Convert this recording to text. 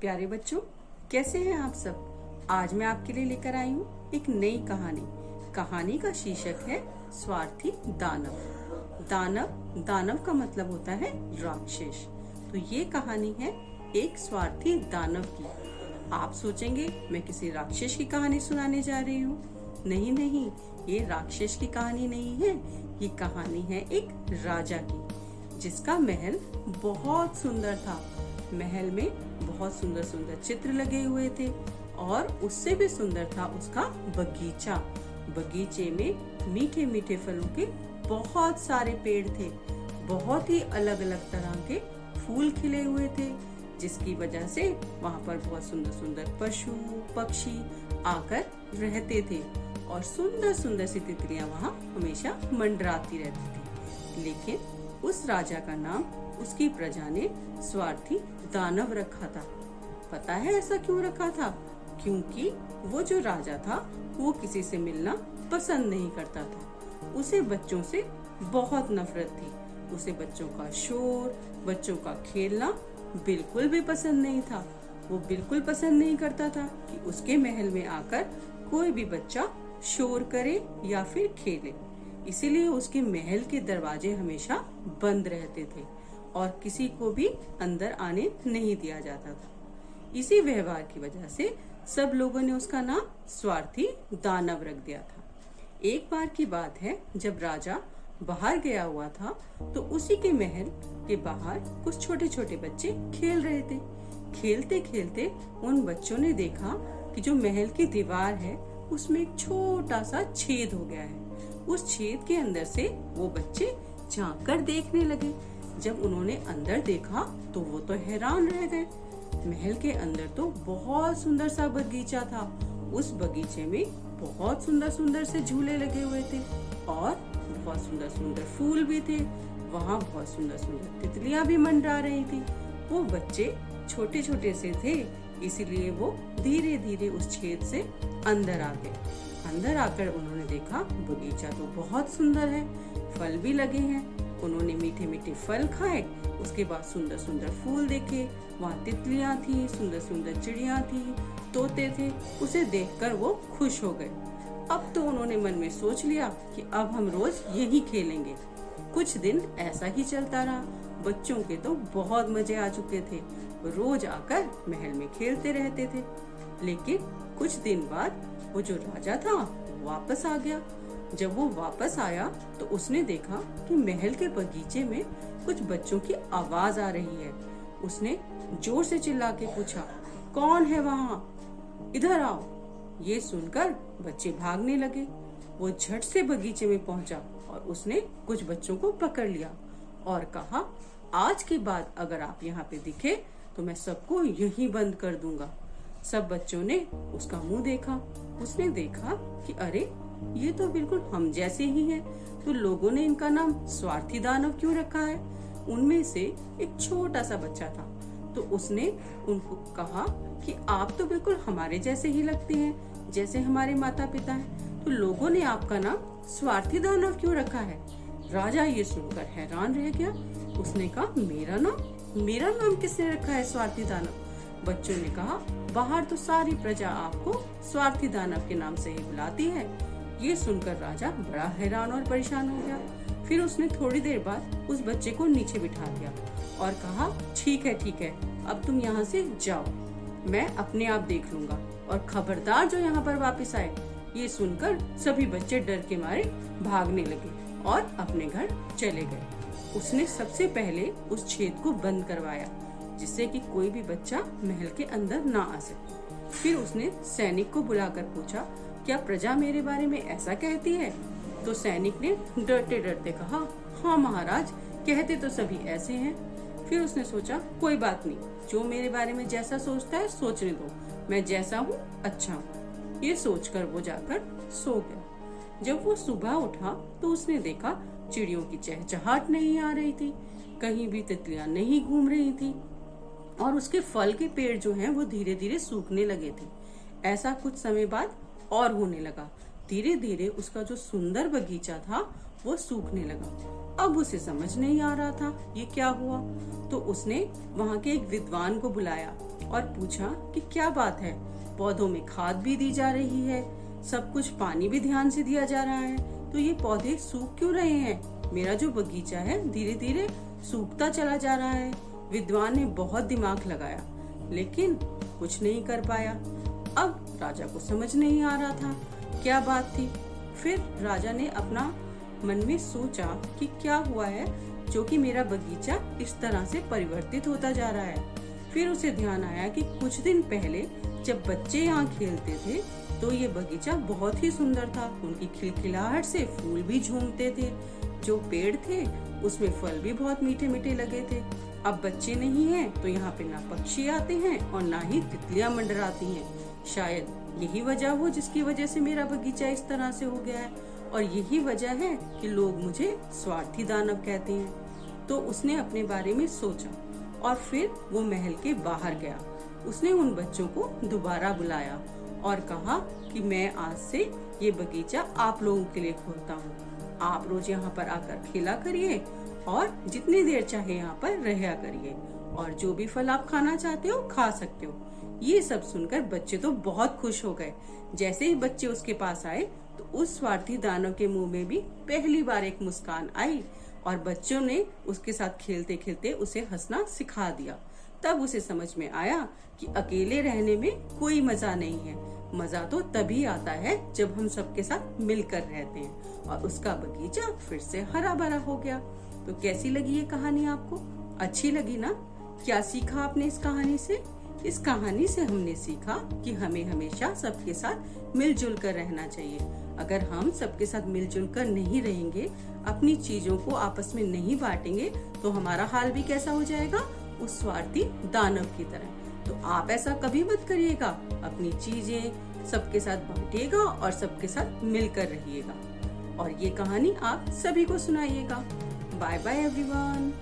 प्यारे बच्चों, कैसे हैं आप सब। आज मैं आपके लिए लेकर आई हूँ एक नई कहानी का शीर्षक है स्वार्थी दानव। दानव का मतलब होता है राक्षस। तो ये कहानी है एक स्वार्थी दानव की। आप सोचेंगे मैं किसी राक्षस की कहानी सुनाने जा रही हूँ। नहीं, ये राक्षस की कहानी नहीं है। ये कहानी है एक राजा की, जिसका महल बहुत सुंदर था। महल में बहुत सुंदर सुंदर चित्र लगे हुए थे और उससे भी सुंदर था उसका बगीचा। बगीचे में मीठे मीठे फलों के बहुत सारे पेड़ थे। बहुत ही अलग अलग तरह के फूल खिले हुए थे, जिसकी वजह से वहाँ पर बहुत सुंदर सुंदर पशु पक्षी आकर रहते थे और सुंदर सुंदर सी तितलियां वहाँ हमेशा मंडराती रहती थी। लेकिन उस राजा का नाम उसकी प्रजा ने स्वार्थी दानव रखा था। पता है ऐसा क्यों रखा था? क्योंकि वो जो राजा था वो किसी से मिलना पसंद नहीं करता था। उसे बच्चों से बहुत नफरत थी। उसे बच्चों का शोर, बच्चों का खेलना बिल्कुल भी पसंद नहीं था। वो बिल्कुल पसंद नहीं करता था कि उसके महल में आकर कोई भी बच्चा शोर करे या फिर खेले। इसीलिए उसके महल के दरवाजे हमेशा बंद रहते थे और किसी को भी अंदर आने नहीं दिया जाता था। इसी व्यवहार की वजह से सब लोगों ने उसका नाम स्वार्थी दानव रख दिया था। एक बार की बात है, जब राजा बाहर गया हुआ था तो उसी के महल के बाहर कुछ छोटे छोटे बच्चे खेल रहे थे। खेलते खेलते उन बच्चों ने देखा कि जो महल की दीवार है उसमें एक छोटा सा छेद हो गया है। उस छेद के अंदर से वो बच्चे झांक कर देखने लगे। जब उन्होंने अंदर देखा तो वो तो हैरान रह गए। महल के अंदर तो बहुत सुंदर सा बगीचा था। उस बगीचे में बहुत सुंदर सुंदर से झूले लगे हुए थे और बहुत सुंदर सुंदर फूल भी थे। वहाँ बहुत सुंदर सुंदर तितलियां भी मंडरा रही थी। वो बच्चे छोटे छोटे से थे, इसीलिए वो धीरे धीरे उस छेद से अंदर आ गए। अंदर आकर उन्होंने देखा बगीचा तो बहुत सुंदर है, फल भी लगे हैं। उन्होंने मीठे मीठे फल खाए, उसके बाद सुंदर सुंदर फूल देखे। वहाँ तितलियां थी, सुंदर सुंदर चिड़िया थी, तोते थे। उसे देखकर वो खुश हो गए। अब तो उन्होंने मन में सोच लिया कि अब हम रोज यही खेलेंगे। कुछ दिन ऐसा ही चलता रहा। बच्चों के तो बहुत मजे आ चुके थे। रोज आकर महल में खेलते रहते थे। लेकिन कुछ दिन बाद वो जो राजा था वापस आ गया। जब वो वापस आया तो उसने देखा कि महल के बगीचे में कुछ बच्चों की आवाज आ रही है। उसने जोर से चिल्ला के पूछा, कौन है वहाँ? इधर आओ। ये सुनकर बच्चे भागने लगे। वो झट से बगीचे में पहुंचा और उसने कुछ बच्चों को पकड़ लिया और कहा, आज के बाद अगर आप यहाँ पे दिखे तो मैं सबको यहीं बंद कर दूंगा। सब बच्चों ने उसका मुंह देखा। उसने देखा कि अरे, ये तो बिल्कुल हम जैसे ही हैं। तो लोगों ने इनका नाम स्वार्थी दानव क्यों रखा है? उनमें से एक छोटा सा बच्चा था, तो उसने उनको कहा कि आप तो बिल्कुल हमारे जैसे ही लगते हैं, जैसे हमारे माता पिता हैं। तो लोगों ने आपका नाम स्वार्थी दानव क्यों रखा है? राजा ये सुनकर हैरान रह गया। उसने कहा, मेरा नाम किसने रखा है स्वार्थी दानव? बच्चों ने कहा, बाहर तो सारी प्रजा आपको स्वार्थी दानव के नाम से ही बुलाती है। ये सुनकर राजा बड़ा हैरान और परेशान हो गया। फिर उसने थोड़ी देर बाद उस बच्चे को नीचे बिठा दिया और कहा, ठीक है, अब तुम यहाँ से जाओ, मैं अपने आप देख लूंगा, और खबरदार जो यहाँ पर वापस आए। ये सुनकर सभी बच्चे डर के मारे भागने लगे और अपने घर चले गए। उसने सबसे पहले उस छेद को बंद करवाया, जिससे कि कोई भी बच्चा महल के अंदर ना आ सके। फिर उसने सैनिक को बुलाकर पूछा, क्या प्रजा मेरे बारे में ऐसा कहती है? तो सैनिक ने डरते डरते कहा, हाँ महाराज, कहते तो सभी ऐसे हैं। फिर उसने सोचा, कोई बात नहीं, जो मेरे बारे में जैसा सोचता है सोचने दो, मैं जैसा हूँ अच्छा हूँ। ये सोचकर वो जाकर सो गया। जब वो सुबह उठा तो उसने देखा चिड़ियों की चहचहाट नहीं आ रही थी, कहीं भी तितलियां नहीं घूम रही थी और उसके फल के पेड़ जो हैं वो धीरे धीरे सूखने लगे थे। ऐसा कुछ समय बाद और होने लगा। धीरे धीरे उसका जो सुंदर बगीचा था वो सूखने लगा। अब उसे समझ नहीं आ रहा था ये क्या हुआ। तो उसने वहाँ के एक विद्वान को बुलाया और पूछा कि क्या बात है, पौधों में खाद भी दी जा रही है, सब कुछ पानी भी ध्यान से दिया जा रहा है, तो ये पौधे सूख क्यों रहे हैं? मेरा जो बगीचा है धीरे धीरे सूखता चला जा रहा है। विद्वान ने बहुत दिमाग लगाया लेकिन कुछ नहीं कर पाया। अब राजा को समझ नहीं आ रहा था क्या बात थी। फिर राजा ने अपना मन में सोचा कि क्या हुआ है जो कि मेरा बगीचा इस तरह से परिवर्तित होता जा रहा है। फिर उसे ध्यान आया कि कुछ दिन पहले जब बच्चे यहाँ खेलते थे तो ये बगीचा बहुत ही सुंदर था, उनकी खिलखिलाहट से फूल भी झूमते थे, जो पेड़ थे उसमें फल भी बहुत मीठे मीठे लगे थे। अब बच्चे नहीं हैं तो यहाँ पे ना पक्षी आते हैं और ना ही तितलियां मंडराती हैं। शायद यही वजह हो जिसकी वजह से मेरा बगीचा इस तरह से हो गया है, और यही वजह है कि लोग मुझे स्वार्थी दानव कहते हैं। तो उसने अपने बारे में सोचा और फिर वो महल के बाहर गया। उसने उन बच्चों को दोबारा बुलाया और कहा कि मैं आज से ये बगीचा आप लोगों के लिए खोलता हूँ। आप रोज यहाँ पर आकर खेला करिए और जितनी देर चाहे यहाँ पर रहा करिए, और जो भी फल आप खाना चाहते हो खा सकते हो। ये सब सुनकर बच्चे तो बहुत खुश हो गए। जैसे ही बच्चे उसके पास आए तो उस स्वार्थी दानव के मुंह में भी पहली बार एक मुस्कान आई और बच्चों ने उसके साथ खेलते खेलते उसे हंसना सिखा दिया। तब उसे समझ में आया कि अकेले रहने में कोई मजा नहीं है, मजा तो तभी आता है जब हम सबके साथ मिलकर रहते हैं। और उसका बगीचा फिर से हरा भरा हो गया। तो कैसी लगी ये कहानी आपको? अच्छी लगी ना? क्या सीखा आपने इस कहानी से? इस कहानी से हमने सीखा कि हमें हमेशा सबके साथ मिलजुल कर रहना चाहिए। अगर हम सबके साथ मिलजुल कर नहीं रहेंगे, अपनी चीजों को आपस में नहीं बांटेंगे, तो हमारा हाल भी कैसा हो जाएगा? उस स्वार्थी दानव की तरह। तो आप ऐसा कभी मत करिएगा। अपनी चीजें सबके साथ बांटिएगा और सबके साथ मिलकर रहिएगा। और ये कहानी आप सभी को सुनाइएगा। Bye bye everyone.